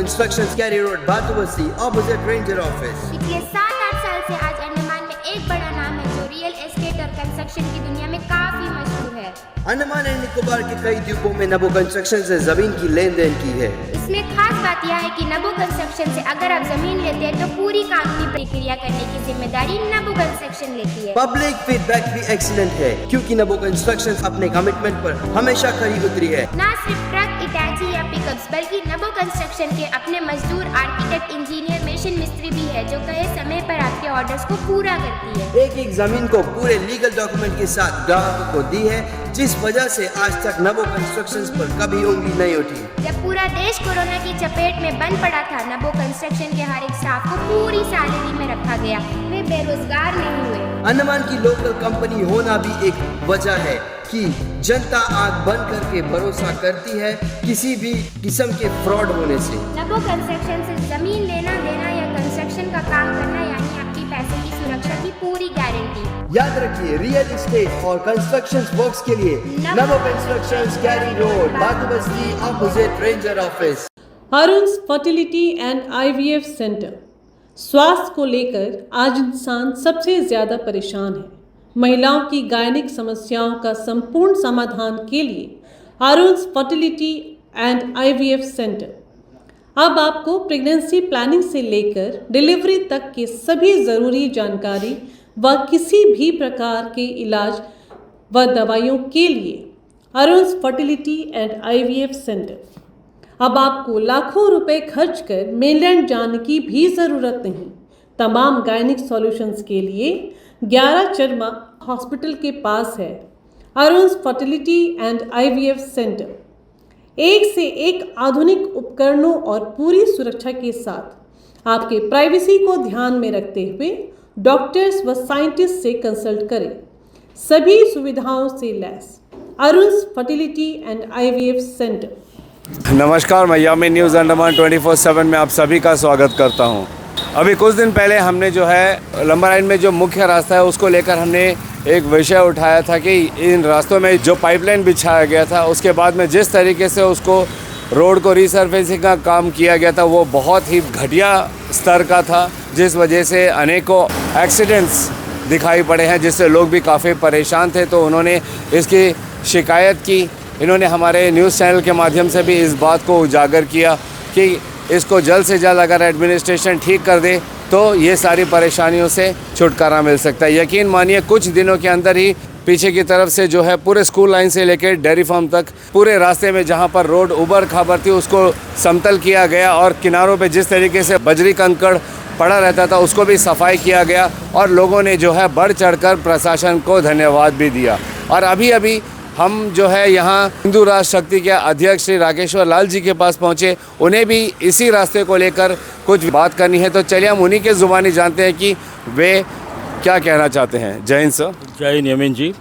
Constructions, Cary Road, Bhatubasti, opposite Ranger Office. पिछले 7-8 साल से आज अंडमान में एक बड़ा नाम है जो रियल एस्टेट और कंस्ट्रक्शन की दुनिया में काफी मशहूर है। अंडमान एंड निकोबार के कई द्वीपों में नबो कंस्ट्रक्शन से जमीन की लेन देन की है। इसमें खास बात यह है कि नबो कंस्ट्रक्शन से अगर आप जमीन लेते हैं तो पूरी कानूनी प्रक्रिया करने की जिम्मेदारी नबो कंस्ट्रक्शन लेती है। पब्लिक फीडबैक भी एक्सीलेंट है क्योंकि नबो कंस्ट्रक्शन अपने कमिटमेंट पर हमेशा खरी उतरी है। न सिर्फ ट्रक, इटाची या पिकअप्स बल्कि नबो कंस्ट्रक्शन के अपने मजदूर, आर्किटेक्ट, इंजीनियर, मशीन मिस्त्री भी है जो कहे समय पर आपके ऑर्डर्स को पूरा करती है। एक जमीन को पूरे लीगल डॉक्यूमेंट के साथ ग्राहकों को दी है, जिस वजह से आज तक नबो कंस्ट्रक्शंस पर कभी उंगली नहीं उठी। जब पूरा देश कोरोना की चपेट में बंद पड़ा था, नबो कंस्ट्रक्शन के हर एक स्टाफ को पूरी सैलरी में रखा गया। वे बेरोजगार नहीं हुए। अंडमान की लोकल कंपनी होना भी एक वजह है कि जनता आंख बंद करके भरोसा करती है किसी भी किस्म के फ्रॉड होने से। नबो कंस्ट्रक्शन से जमीन लेना देना या कंस्ट्रक्शन का काम करना यानी आपकी पैसे की सुरक्षा की पूरी गारंटी। याद रखिए, रियल एस्टेट और कंस्ट्रक्शन वर्क्स के लिए Nabo constructions, Carey road, Batubasti, opposite ranger office. Arun's fertility and IVF centre. स्वास्थ्य को लेकर आज इंसान सबसे ज़्यादा परेशान है। महिलाओं की गायनिक समस्याओं का संपूर्ण समाधान के लिए अरुण्स फर्टिलिटी एंड आईवीएफ सेंटर अब आपको प्रेगनेंसी प्लानिंग से लेकर डिलीवरी तक की सभी ज़रूरी जानकारी व किसी भी प्रकार के इलाज व दवाइयों के लिए अरुण्स फर्टिलिटी एंड आईवीएफ सेंटर। अब आपको लाखों रुपए खर्च कर मेनलैंड जाने की भी ज़रूरत नहीं। तमाम गायनिक सॉल्यूशंस के लिए 11 चरमा हॉस्पिटल के पास है अरुण्स फर्टिलिटी एंड आईवीएफ सेंटर। एक से एक आधुनिक उपकरणों और पूरी सुरक्षा के साथ आपके प्राइवेसी को ध्यान में रखते हुए डॉक्टर्स व साइंटिस्ट से कंसल्ट करें। सभी सुविधाओं से lace अरुण्स fertility and IVF centre. नमस्कार, मैं यामी न्यूज़ अंडमान 24/7 में आप सभी का स्वागत करता हूं। अभी कुछ दिन पहले हमने जो है लंबा लाइन में जो मुख्य रास्ता है उसको लेकर हमने एक विषय उठाया था कि इन रास्तों में जो पाइपलाइन बिछाया गया था उसके बाद में जिस तरीके से उसको रोड को रीसर्फेसिंग का काम किया गया था वो बहुत ही घटिया स्तर का था, जिस वजह से अनेकों एक्सीडेंट्स दिखाई पड़े हैं, जिससे लोग भी काफ़ी परेशान थे। तो उन्होंने इसकी शिकायत की। इन्होंने हमारे न्यूज़ चैनल के माध्यम से भी इस बात को उजागर किया कि इसको जल्द से जल्द अगर एडमिनिस्ट्रेशन ठीक कर दे तो ये सारी परेशानियों से छुटकारा मिल सकता है। यकीन मानिए कुछ दिनों के अंदर ही पीछे की तरफ से जो है पूरे स्कूल लाइन से लेकर डेयरी फार्म तक पूरे रास्ते में जहाँ पर रोड उबड़ खाबड़ थी उसको समतल किया गया और किनारों पे जिस तरीके से बजरी कंकड़ पड़ा रहता था उसको भी सफाई किया गया और लोगों ने जो है बढ़ चढ़कर प्रशासन को धन्यवाद भी दिया। और अभी हम जो है यहाँ हिंदू राष्ट्र शक्ति के अध्यक्ष श्री राकेश्वर लाल जी के पास पहुँचे। उन्हें भी इसी रास्ते को लेकर कुछ बात करनी है, तो चलिए हम उन्हीं के ज़ुबानी जानते हैं कि वे क्या कहना चाहते हैं। जय हिंद सर। जय हिंद यमीन जी।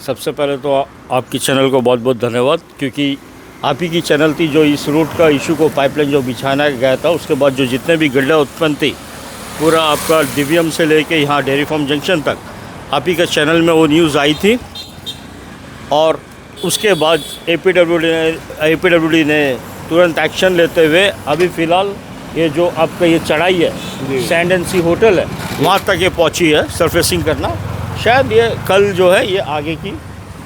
सबसे पहले तो आपकी चैनल को बहुत बहुत धन्यवाद, क्योंकि आप ही की चैनल थी जो इस रूट का इशू को पाइपलाइन जो बिछाना गया था उसके बाद जो जितने भी गड्ढा उत्पन्न थी पूरा आपका डीवीएम से लेके यहाँ डेयरी फार्म जंक्शन तक आप ही का चैनल में वो न्यूज़ आई थी। और उसके बाद एपीडब्ल्यूडी ने तुरंत एक्शन लेते हुए अभी फ़िलहाल ये जो आपका ये चढ़ाई है सैंड एंड सी होटल है वहाँ तक ये पहुँची है सरफेसिंग करना। शायद ये कल जो है ये आगे की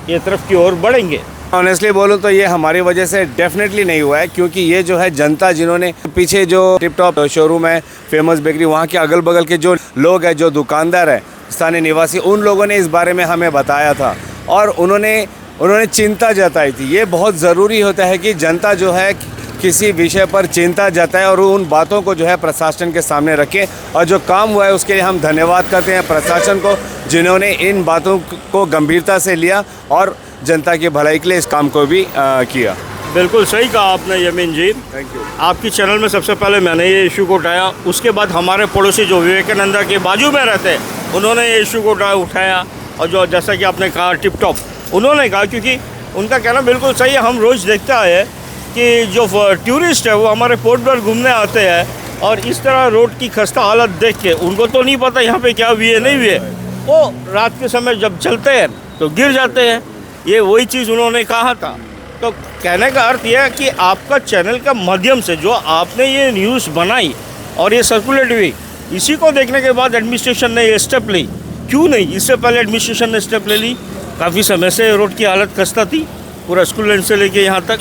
ये तरफ की ओर बढ़ेंगे। ऑनेस्टली बोलूँ तो ये हमारी वजह से डेफिनेटली नहीं हुआ है, क्योंकि ये जो है जनता जिन्होंने पीछे जो टिप टॉप शोरूम है फेमस बेकरी वहाँ के अगल बगल के जो लोग हैं, जो दुकानदार हैं, स्थानीय निवासी, उन लोगों ने इस बारे में हमें बताया था और उन्होंने चिंता जताई थी। ये बहुत ज़रूरी होता है कि जनता जो है किसी विषय पर चिंता जताए और उन बातों को जो है प्रशासन के सामने रखे। और जो काम हुआ है उसके लिए हम धन्यवाद करते हैं प्रशासन को, जिन्होंने इन बातों को गंभीरता से लिया और जनता की भलाई के लिए इस काम को भी किया। बिल्कुल सही कहा आपने यमीन जी। Thank you. आपकी चैनल में सबसे पहले मैंने ये इशू को उठाया, उसके बाद हमारे पड़ोसी जो विवेकानंदा के बाजू में रहते हैं उन्होंने ये इशू को उठाया और जो जैसा कि आपने कहा टिप टॉप उन्होंने कहा, क्योंकि उनका कहना बिल्कुल सही है। हम रोज़ देखते आए हैं कि जो टूरिस्ट है वो हमारे पोर्ट पर घूमने आते हैं और इस तरह रोड की खस्ता हालत देख के उनको तो नहीं पता यहाँ पे क्या हुए नहीं हुए, वो रात के समय जब चलते हैं तो गिर जाते हैं। ये वही चीज़ उन्होंने कहा था तो कहने का अर्थ यह है कि आपका चैनल का माध्यम से जो आपने ये न्यूज़ बनाई और ये सर्कुलेट हुई, इसी को देखने के बाद एडमिनिस्ट्रेशन ने ये स्टेप ली। क्यों नहीं इससे पहले एडमिनिस्ट्रेशन ने स्टेप ले ली? काफ़ी समय से रोड की हालत खस्ता थी, पूरा स्कूल लैंड से लेके यहाँ तक।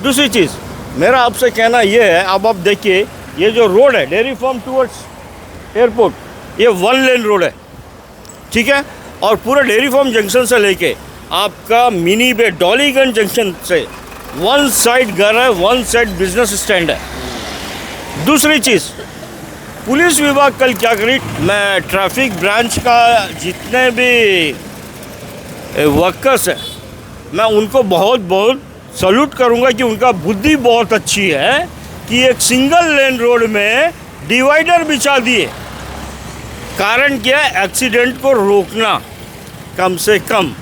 दूसरी चीज़ मेरा आपसे कहना ये है, अब आप देखिए ये जो रोड है डेयरी फार्म टूवर्ड्स एयरपोर्ट, ये 1 लेन रोड है, ठीक है। और पूरा डेयरी फार्म जंक्शन से लेके आपका मिनी बे डॉलीगंज जंक्शन से 1 साइड घर है, 1 साइड बिजनेस स्टैंड है। दूसरी चीज़ पुलिस विभाग कल क्या करी, मैं ट्रैफिक ब्रांच का जितने भी वर्कर्स हैं मैं उनको बहुत बहुत सल्यूट करूंगा कि उनका बुद्धि बहुत अच्छी है कि एक सिंगल लेन रोड में डिवाइडर बिछा दिए। कारण क्या है? एक्सीडेंट को रोकना। कम से कम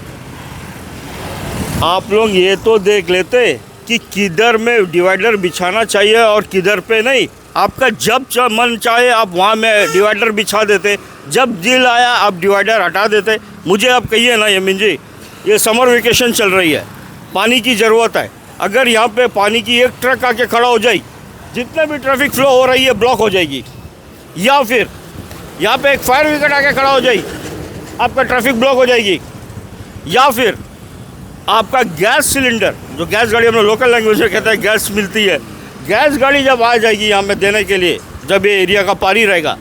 आप लोग ये तो देख लेते कि किधर में डिवाइडर बिछाना चाहिए और किधर पे नहीं। आपका जब मन चाहे आप वहाँ में डिवाइडर बिछा देते, जब दिल आया आप डिवाइडर हटा देते। मुझे आप कहिए ना यमीन जी, ये समर वेकेशन चल रही है, पानी की ज़रूरत है। अगर यहाँ पे पानी की एक ट्रक आके खड़ा हो जाए, जितने भी ट्रैफिक फ्लो हो रही है ब्लॉक हो जाएगी। या फिर यहाँ पे एक फायर विकेट आके खड़ा हो जाए, आपका ट्रैफिक ब्लॉक हो जाएगी। या फिर आपका गैस सिलेंडर, जो गैस गाड़ी हम लोग लोकल लैंग्वेज में कहते हैं गैस मिलती है, गैस गाड़ी जब आ जाएगी यहाँ पे देने के लिए, जब ये एरिया का पारी रहेगा,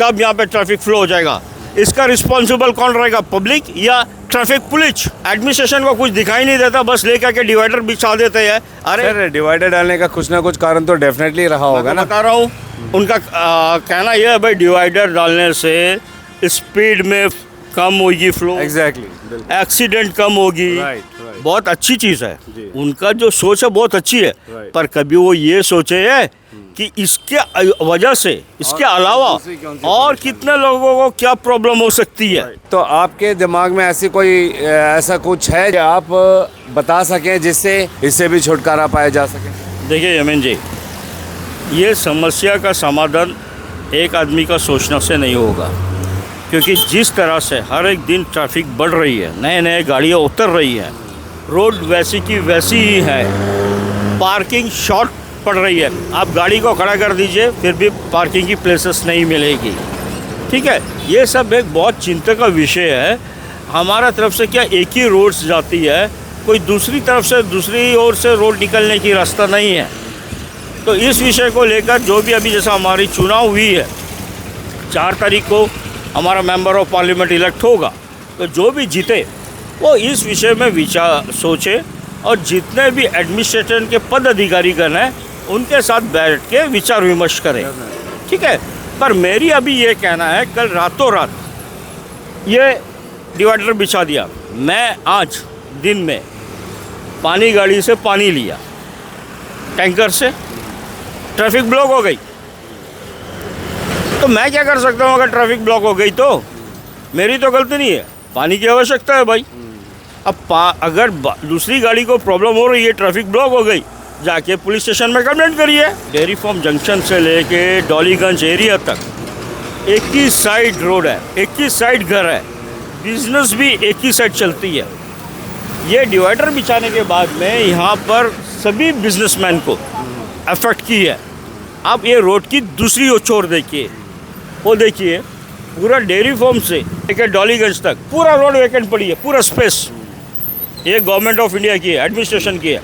तब यहाँ पे ट्रैफिक फ्लो हो जाएगा। इसका रिस्पॉन्सिबल कौन रहेगा, पब्लिक या ट्रैफिक पुलिस? एडमिनिस्ट्रेशन को कुछ दिखाई नहीं देता, बस लेकर के डिवाइडर बिछा देते हैं। अरे डिवाइडर डालने का कुछ ना कुछ कारण तो डेफिनेटली रहा होगा ना। बता रहा हूँ, उनका कहना यह है भाई डिवाइडर डालने से स्पीड में कम होगी फ्लो, एग्जैक्टली, एक्सीडेंट कम होगी। बहुत अच्छी चीज़ है, उनका जो सोच है बहुत अच्छी है। पर कभी वो ये सोचे है कि इसके वजह से, इसके अलावा और कितने लोगों को क्या प्रॉब्लम हो सकती है। तो आपके दिमाग में ऐसा कुछ है जो आप बता सकें जिससे इससे भी छुटकारा पाया जा सके? देखिए यमीन जी, ये समस्या का समाधान एक आदमी का सोचने से नहीं होगा, क्योंकि जिस तरह से हर एक दिन ट्रैफिक बढ़ रही है, नए नए गाड़ियाँ उतर रही हैं, रोड वैसी की वैसी ही है, पार्किंग शॉर्ट पड़ रही है। आप गाड़ी को खड़ा कर दीजिए फिर भी पार्किंग की प्लेसेस नहीं मिलेगी, ठीक है। ये सब एक बहुत चिंता का विषय है। हमारा तरफ से क्या एक ही रोड जाती है, कोई दूसरी तरफ से दूसरी ओर से रोड निकलने की रास्ता नहीं है। तो इस विषय को लेकर जो भी अभी जैसा हमारी चुनाव हुई है, 4 तारीख को हमारा मेंबर ऑफ पार्लियामेंट इलेक्ट होगा, तो जो भी जीते वो इस विषय में विचार सोचे और जितने भी एडमिनिस्ट्रेशन के पद अधिकारीगण हैं उनके साथ बैठ के विचार विमर्श करें, ठीक है। पर मेरी अभी ये कहना है, कल रातों रात ये डिवाइडर बिछा दिया, मैं आज दिन में पानी गाड़ी से पानी लिया टैंकर से, ट्रैफिक ब्लॉक हो गई, तो मैं क्या कर सकता हूँ? अगर ट्रैफिक ब्लॉक हो गई तो मेरी तो गलती नहीं है, पानी की आवश्यकता है भाई। अब अगर दूसरी गाड़ी को प्रॉब्लम हो रही है, ट्रैफिक ब्लॉक हो गई, जाके पुलिस स्टेशन में कंप्लेंट करिए। डेयरी फार्म जंक्शन से लेके डॉलीगंज एरिया तक एक ही साइड रोड है, एक ही साइड घर है, बिजनेस भी एक ही साइड चलती है। ये डिवाइडर बिछाने के बाद में यहाँ पर सभी बिजनेसमैन को अफेक्ट की है। आप ये रोड की दूसरी ओर देखिए, वो देखिए पूरा डेयरी फार्म से लेकर डॉलीगंज तक पूरा रोड वैकेंट पड़ी है, पूरा स्पेस ये गवर्नमेंट ऑफ इंडिया की है, एडमिनिस्ट्रेशन की है।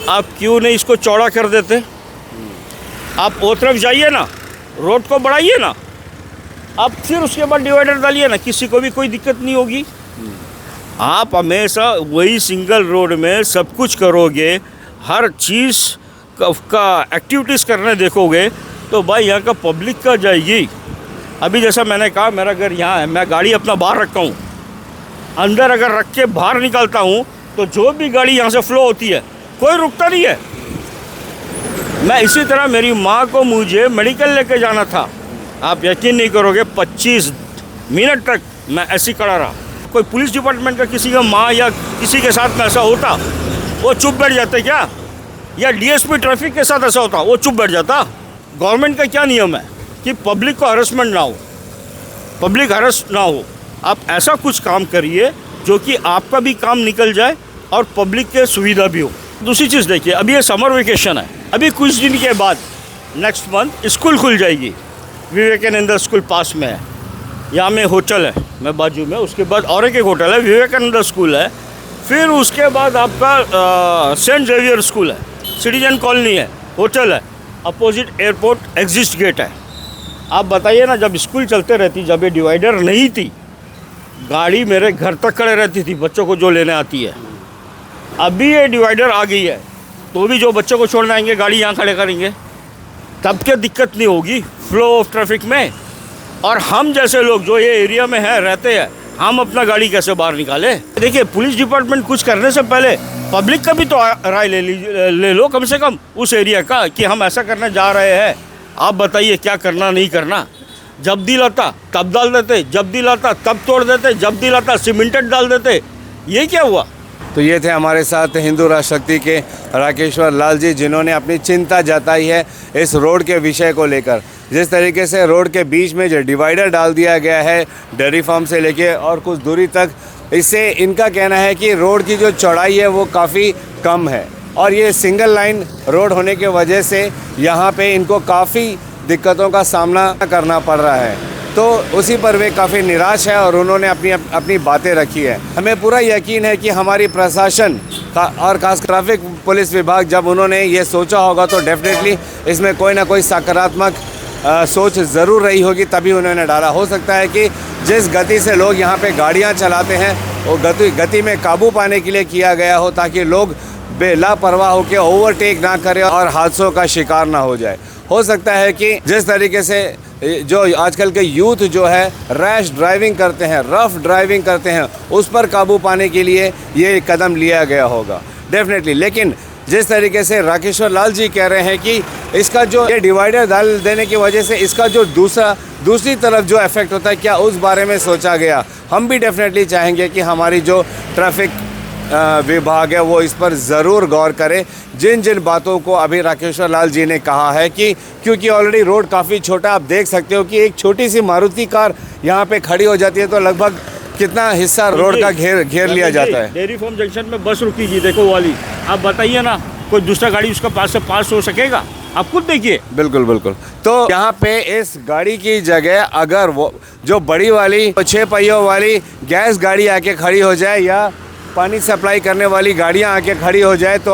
आप क्यों नहीं इसको चौड़ा कर देते? आप वो तरफ जाइए ना, रोड को बढ़ाइए ना, आप फिर उसके बाद डिवाइडर डालिए ना, किसी को भी कोई दिक्कत नहीं होगी। आप हमेशा वही सिंगल रोड में सब कुछ करोगे, हर चीज़ का एक्टिविटीज़ करने देखोगे, तो भाई यहाँ का पब्लिक का जाएगी। अभी जैसा मैंने कहा, मेरा घर यहाँ है, मैं गाड़ी अपना बाहर रखा हूँ, अंदर अगर रख के बाहर निकलता हूँ तो जो भी गाड़ी यहाँ से फ्लो होती है कोई रुकता नहीं है। मैं इसी तरह मेरी माँ को मुझे मेडिकल लेके जाना था, आप यकीन नहीं करोगे 25 मिनट तक मैं ऐसे खड़ा रहा। कोई पुलिस डिपार्टमेंट का किसी का माँ या किसी के साथ में ऐसा होता, वो चुप बैठ जाते क्या? या डीएसपी ट्रैफिक के साथ ऐसा होता, वो चुप बैठ जाता? गवर्नमेंट का क्या नियम है कि पब्लिक को हरेसमेंट ना हो, पब्लिक हरेस ना हो। आप ऐसा कुछ काम करिए जो कि आपका भी काम निकल जाए और पब्लिक के सुविधा भी हो। दूसरी चीज़ देखिए, अभी ये समर वेकेशन है, अभी कुछ दिन के बाद नेक्स्ट मंथ स्कूल खुल जाएगी। विवेकानंद स्कूल पास में है, यहाँ में होटल है मैं बाजू में, उसके बाद और एक होटल है, विवेकानंद स्कूल है, फिर उसके बाद आपका सेंट जेवियर स्कूल है, सिटीजन कॉलोनी है, होटल है, अपोजिट एयरपोर्ट एग्जिस्ट गेट है। आप बताइए ना, जब स्कूल चलते रहती, जब ये डिवाइडर नहीं थी, गाड़ी मेरे घर तक खड़े रहती थी बच्चों को जो लेने आती है। अभी ये डिवाइडर आ गई है तो भी जो बच्चों को छोड़ने आएंगे गाड़ी यहाँ खड़े करेंगे, तब क्या दिक्कत नहीं होगी फ्लो ऑफ ट्रैफिक में। और हम जैसे लोग जो ये एरिया में है रहते हैं, हम अपना गाड़ी कैसे बाहर निकाले। देखिए, पुलिस डिपार्टमेंट कुछ करने से पहले पब्लिक का भी तो राय ले लो कम से कम उस एरिया का, कि हम ऐसा करने जा रहे हैं, आप बताइए क्या करना नहीं करना। जब दिल आता तब डाल देते, जब दिल आता तब तोड़ देते, जब दिल आता सीमेंटेड डाल देते, ये क्या हुआ। तो ये थे हमारे साथ हिंदू राष्ट्र शक्ति के राकेश्वर लाल जी, जिन्होंने अपनी चिंता जताई है इस रोड के विषय को लेकर। जिस तरीके से रोड के बीच में जो डिवाइडर डाल दिया गया है डेयरी फार्म से लेके और कुछ दूरी तक, इससे इनका कहना है कि रोड की जो चौड़ाई है वो काफ़ी कम है और ये सिंगल लाइन रोड होने की वजह से यहाँ पे इनको काफ़ी दिक्कतों का सामना करना पड़ रहा है। तो उसी पर वे काफ़ी निराश है और उन्होंने अपनी बातें रखी है। हमें पूरा यकीन है कि हमारी प्रशासन और खास ट्रैफिक पुलिस विभाग, जब उन्होंने ये सोचा होगा तो डेफिनेटली इसमें कोई ना कोई सकारात्मक सोच ज़रूर रही होगी, तभी उन्होंने डाला। हो सकता है कि जिस गति से लोग यहाँ पे गाड़ियाँ चलाते हैं वो गति में काबू पाने के लिए किया गया हो, ताकि लोग बेलापरवाह होकर ओवरटेक ना करें और हादसों का शिकार ना हो जाए। हो सकता है कि जिस तरीके से जो आजकल के यूथ जो है रैश ड्राइविंग करते हैं, रफ ड्राइविंग करते हैं, उस पर काबू पाने के लिए ये कदम लिया गया होगा डेफिनेटली। लेकिन जिस तरीके से राकेश्वर लाल जी कह रहे हैं कि इसका जो ये डिवाइडर डाल देने की वजह से इसका जो दूसरी तरफ जो इफेक्ट होता है, क्या उस बारे में सोचा गया। हम भी डेफिनेटली चाहेंगे कि हमारी जो ट्रैफिक विभाग है वो इस पर ज़रूर गौर करे, जिन जिन बातों को अभी राकेश्वर लाल जी ने कहा है कि क्योंकि ऑलरेडी रोड काफ़ी छोटा, आप देख सकते हो कि एक छोटी सी मारुति कार यहाँ पे खड़ी हो जाती है तो लगभग कितना हिस्सा रोड का घेर लिया जाता है। डेयरी फार्म जंक्शन में बस रुकी जी, देखो वाली, आप बताइए ना कोई दूसरा गाड़ी उसका पास से पास हो सकेगा, आप खुद देखिए। बिल्कुल बिल्कुल। तो यहाँ पे इस गाड़ी की जगह अगर वो जो बड़ी वाली 6 पहियों वाली गैस गाड़ी आके खड़ी हो जाए या पानी सप्लाई करने वाली गाड़ियाँ आके खड़ी हो जाए, तो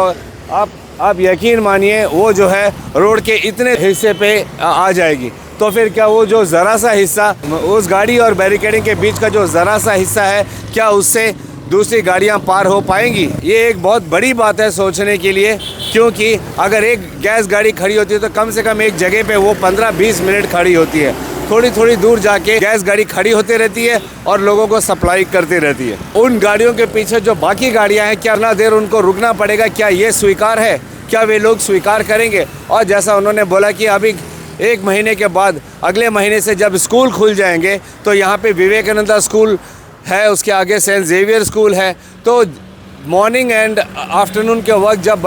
आप यकीन मानिए वो जो है रोड के इतने हिस्से पे आ जाएगी। तो फिर क्या वो जो ज़रा सा हिस्सा उस गाड़ी और बैरिकेडिंग के बीच का जो ज़रा सा हिस्सा है, क्या उससे दूसरी गाड़ियां पार हो पाएंगी। ये एक बहुत बड़ी बात है सोचने के लिए, क्योंकि अगर एक गैस गाड़ी खड़ी होती है तो कम से कम एक जगह पे वो 15-20 मिनट खड़ी होती है। थोड़ी थोड़ी दूर जाके गैस गाड़ी खड़ी होती रहती है और लोगों को सप्लाई करती रहती है। उन गाड़ियों के पीछे जो बाकी गाड़ियां हैं, क्या ना देर उनको रुकना पड़ेगा, क्या ये स्वीकार है, क्या वे लोग स्वीकार करेंगे। और जैसा उन्होंने बोला कि अभी 1 महीने के बाद अगले महीने से जब स्कूल खुल जाएंगे तो यहाँ पे विवेकानंद स्कूल है, उसके आगे सेंट जेवियर स्कूल है, तो मॉर्निंग एंड आफ्टरनून के वक्त जब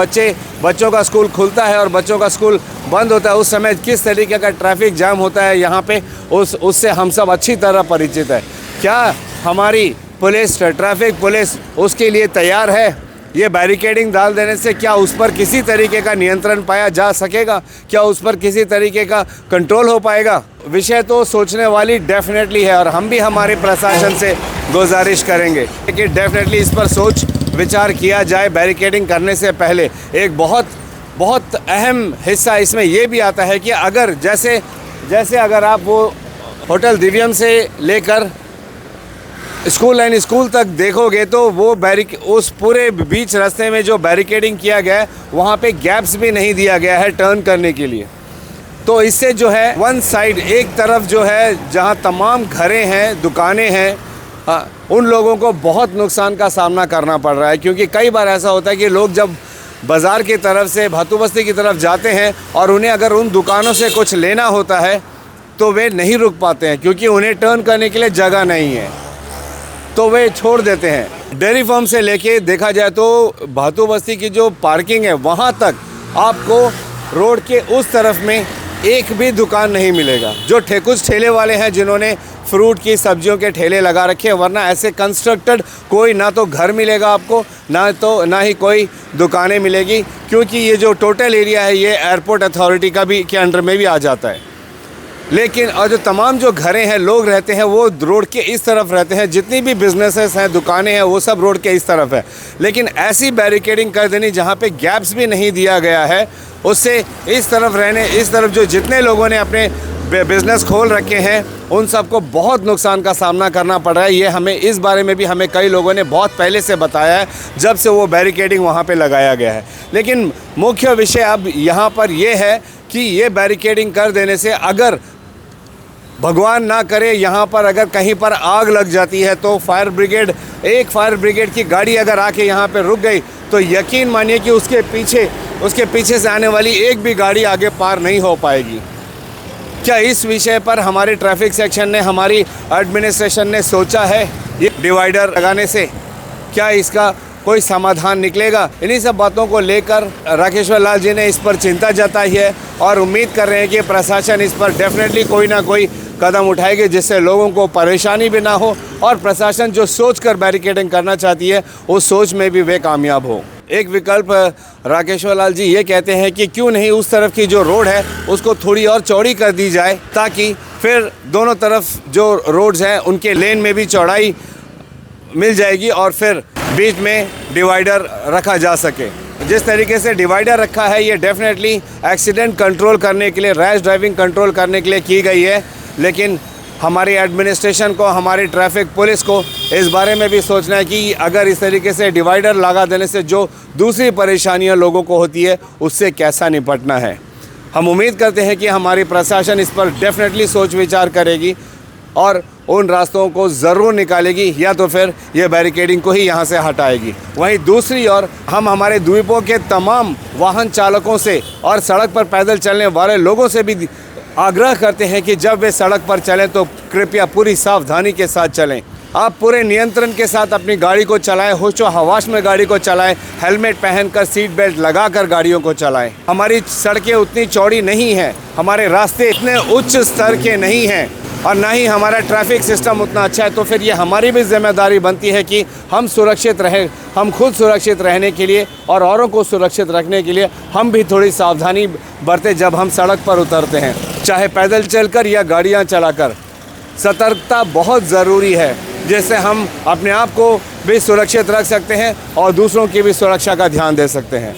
बच्चों का स्कूल खुलता है और बच्चों का स्कूल बंद होता है, उस समय किस तरीके का ट्रैफिक जाम होता है यहाँ पे, उससे हम सब अच्छी तरह परिचित है। क्या हमारी पुलिस, ट्रैफिक पुलिस उसके लिए तैयार है? ये बैरिकेडिंग डाल देने से क्या उस पर किसी तरीके का नियंत्रण पाया जा सकेगा? क्या उस पर किसी तरीके का कंट्रोल हो पाएगा? विषय तो सोचने वाली डेफिनेटली है और हम भी हमारे प्रशासन से गुजारिश करेंगे कि डेफिनेटली इस पर सोच विचार किया जाए बैरिकेडिंग करने से पहले। एक बहुत अहम हिस्सा इसमें ये भी आता है कि अगर जैसे अगर आप वो होटल दिव्यम से लेकर स्कूल तक देखोगे तो वो उस पूरे बीच रास्ते में जो बैरिकेडिंग किया गया है वहाँ पे गैप्स भी नहीं दिया गया है टर्न करने के लिए। तो इससे जो है वन साइड, एक तरफ जो है जहाँ तमाम घरें हैं, दुकानें हैं, उन लोगों को बहुत नुकसान का सामना करना पड़ रहा है। क्योंकि कई बार ऐसा होता है कि लोग जब बाज़ार की तरफ से भातू बस्ती की तरफ जाते हैं और उन्हें अगर उन दुकानों से कुछ लेना होता है तो वे नहीं रुक पाते हैं, क्योंकि उन्हें टर्न करने के लिए जगह नहीं है, तो वे छोड़ देते हैं। डेयरी फार्म से लेके देखा जाए तो भातू बस्ती की जो पार्किंग है वहाँ तक आपको रोड के उस तरफ में एक भी दुकान नहीं मिलेगा। जो कुछ ठेले वाले हैं जिन्होंने फ्रूट की सब्जियों के ठेले लगा रखे हैं, वरना ऐसे कंस्ट्रक्टेड कोई ना तो घर मिलेगा आपको, ना ही कोई दुकानें मिलेगी, क्योंकि ये जो टोटल एरिया है ये एयरपोर्ट अथॉरिटी का भी के अंडर में भी आ जाता है। लेकिन और जो तमाम जो घरें हैं, लोग रहते हैं, वो रोड के इस तरफ रहते हैं, जितनी भी बिजनेसेस हैं, दुकानें हैं, वो सब रोड के इस तरफ है। लेकिन ऐसी बैरिकेडिंग कर देनी जहाँ पे गैप्स भी नहीं दिया गया है, उससे इस तरफ जो जितने लोगों ने अपने बिज़नेस खोल रखे हैं उन सबको बहुत नुकसान का सामना करना पड़ रहा है। ये हमें इस बारे में भी हमें कई लोगों ने बहुत पहले से बताया है, जब से वो बैरिकेडिंग वहाँ पे लगाया गया है। लेकिन मुख्य विषय अब यहाँ पर ये है कि ये बैरिकेडिंग कर देने से अगर भगवान ना करे यहाँ पर अगर कहीं पर आग लग जाती है तो फायर ब्रिगेड की गाड़ी अगर आके यहाँ पे रुक गई तो यकीन मानिए कि उसके पीछे से आने वाली एक भी गाड़ी आगे पार नहीं हो पाएगी। क्या इस विषय पर हमारे ट्रैफिक सेक्शन ने, हमारी एडमिनिस्ट्रेशन ने सोचा है ये डिवाइडर लगाने से क्या इसका कोई समाधान निकलेगा? इन्हीं सब बातों को लेकर राकेश्वर लाल जी ने इस पर चिंता जताई है और उम्मीद कर रहे हैं कि प्रशासन इस पर डेफिनेटली कोई ना कोई कदम उठाएगी, जिससे लोगों को परेशानी भी ना हो और प्रशासन जो सोचकर बैरिकेडिंग करना चाहती है उस सोच में भी वे कामयाब हो। एक विकल्प राकेश्वर लाल जी ये कहते हैं कि क्यों नहीं उस तरफ की जो रोड है उसको थोड़ी और चौड़ी कर दी जाए, ताकि फिर दोनों तरफ जो रोड्स हैं उनके लेन में भी चौड़ाई मिल जाएगी और फिर बीच में डिवाइडर रखा जा सके। जिस तरीके से डिवाइडर रखा है ये डेफिनेटली एक्सीडेंट कंट्रोल करने के लिए, रैश ड्राइविंग कंट्रोल करने के लिए की गई है। लेकिन हमारी एडमिनिस्ट्रेशन को, हमारी ट्रैफिक पुलिस को इस बारे में भी सोचना है कि अगर इस तरीके से डिवाइडर लगा देने से जो दूसरी परेशानियां लोगों को होती है उससे कैसा निपटना है। हम उम्मीद करते हैं कि हमारी प्रशासन इस पर डेफिनेटली सोच विचार करेगी और उन रास्तों को ज़रूर निकालेगी, या तो फिर ये बैरिकेडिंग को ही यहाँ से हटाएगी। वहीं दूसरी ओर हम हमारे द्वीपों के तमाम वाहन चालकों से और सड़क पर पैदल चलने वाले लोगों से भी आग्रह करते हैं कि जब वे सड़क पर चलें तो कृपया पूरी सावधानी के साथ चलें। आप पूरे नियंत्रण के साथ अपनी गाड़ी को चलाएं, होशो हवास में गाड़ी को चलाएं, हेलमेट पहनकर, सीट बेल्ट लगाकर गाड़ियों को चलाएं। हमारी सड़कें उतनी चौड़ी नहीं हैं, हमारे रास्ते इतने उच्च स्तर के नहीं हैं और ना ही हमारा ट्रैफिक सिस्टम उतना अच्छा है, तो फिर ये हमारी भी जिम्मेदारी बनती है कि हम सुरक्षित रहें। हम खुद सुरक्षित रहने के लिए और औरों को सुरक्षित रखने के लिए हम भी थोड़ी सावधानी बरतें जब हम सड़क पर उतरते हैं, चाहे पैदल चलकर या गाड़ियां चलाकर। सतर्कता बहुत ज़रूरी है, जिससे हम अपने आप को भी सुरक्षित रख सकते हैं और दूसरों की भी सुरक्षा का ध्यान दे सकते हैं।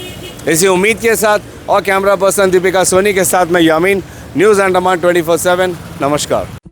इसी उम्मीद के साथ और कैमरा पर्सन दीपिका सोनी के साथ मैं यामीन, न्यूज़ अंडमान 24/7। नमस्कार।